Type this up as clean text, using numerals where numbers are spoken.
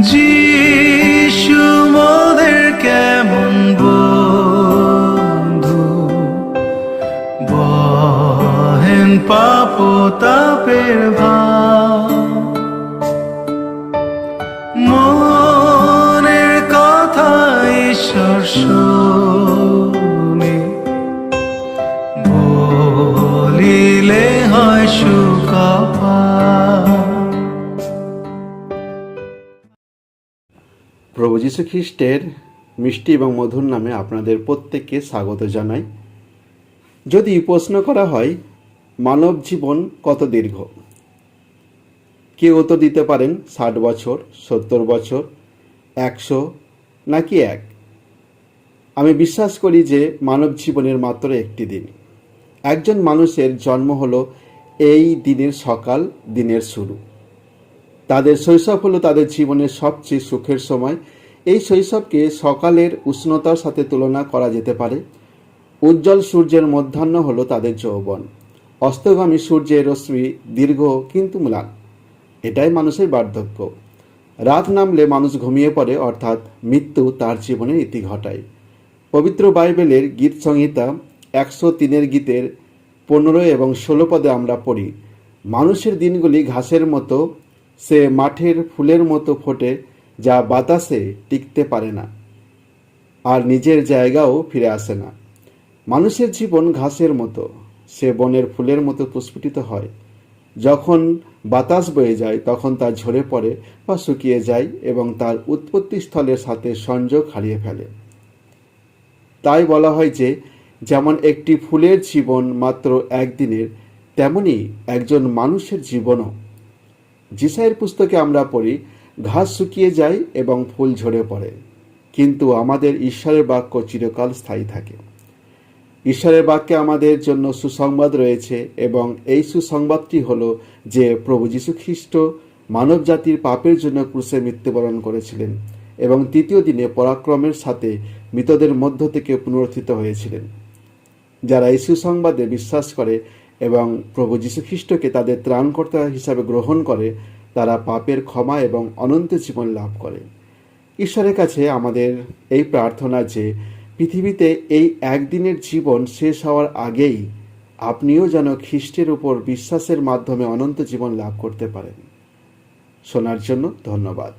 যিশু মোদের কেমন বন্ধু, বহেন পাপ তাপের ভার, মনের কথা ঈশ্বর শুনে বলিলে হয় সুখপার। প্রভু যীশু খ্রিস্টের মিষ্টি এবং মধুর নামে আপনাদের প্রত্যেককে স্বাগত জানাই। যদি প্রশ্ন করা হয় মানব জীবন কত দীর্ঘ, কেউ উত্তর দিতে পারেন 60 বছর, 70 বছর, 100 নাকি 1। আমি বিশ্বাস করি যে মানব জীবনের মাত্র একটি দিন। একজন মানুষের জন্ম হলো এই দিনের সকাল, দিনের শুরু। তাদের শৈশব হলো তাদের জীবনের সবচেয়ে সুখের সময়। এই শৈশবকে সকালের উষ্ণতার সাথে তুলনা করা যেতে পারে। উজ্জ্বল সূর্যের মধ্যাহ্ন হলো তাদের যৌবন। অস্তগামী সূর্যের রশ্মি দীর্ঘ কিন্তু ম্লান, এটাই মানুষের বার্ধক্য। রাত নামলে মানুষ ঘুমিয়ে পড়ে, অর্থাৎ মৃত্যু তার জীবনের ইতি ঘটায়। পবিত্র বাইবেলের গীত সংহিতা 103 গীতের 15 এবং 16 পদে আমরা পড়ি, মানুষের দিনগুলি ঘাসের মতো, সে মাঠের ফুলের মতো ফোটে, যা বাতাসে টিকতে পারে না আর নিজের জায়গাও ফিরে আসে না। মানুষের জীবন ঘাসের মতো, সে বনের ফুলের মতো প্রস্ফুটিত হয়। যখন বাতাস বয়ে যায় তখন তা ঝরে পড়ে বা শুকিয়ে যায় এবং তার উৎপত্তি স্থলের সাথে সংযোগ হারিয়ে ফেলে। তাই বলা হয় যে যেমন একটি ফুলের জীবন মাত্র একদিনের, তেমনি একজন মানুষের জীবনও। যিশাইয়ের পুস্তকে আমরা পড়ি, ঘাস শুকিয়ে যায় এবং ফুল ঝরে পড়ে, কিন্তু আমাদের ঈশ্বরের বাক্য চিরকাল স্থায়ী থাকে। ঈশ্বরের বাক্যে আমাদের জন্য সুসংবাদ রয়েছে এবং এই সুসংবাদটি হলো যে প্রভু যীশু খ্রিস্ট মানব জাতির পাপের জন্য ক্রুশে মৃত্যুবরণ করেছিলেন এবং তৃতীয় দিনে পরাক্রমের সাথে মৃতদের মধ্য থেকে পুনরুত্থিত হয়েছিলেন। যারা এই সুসংবাদে বিশ্বাস করে এবং প্রভু যীশু খ্রিস্টকে তাদের ত্রাণকর্তা হিসাবে গ্রহণ করে, তারা পাপের ক্ষমা এবং অনন্ত জীবন লাভ করে। ঈশ্বরের কাছে আমাদের এই প্রার্থনা যে পৃথিবীতে এই একদিনের জীবন শেষ হওয়ার আগেই আপনিও যেন খ্রিস্টের উপর বিশ্বাসের মাধ্যমে অনন্ত জীবন লাভ করতে পারেন। শোনার জন্য ধন্যবাদ।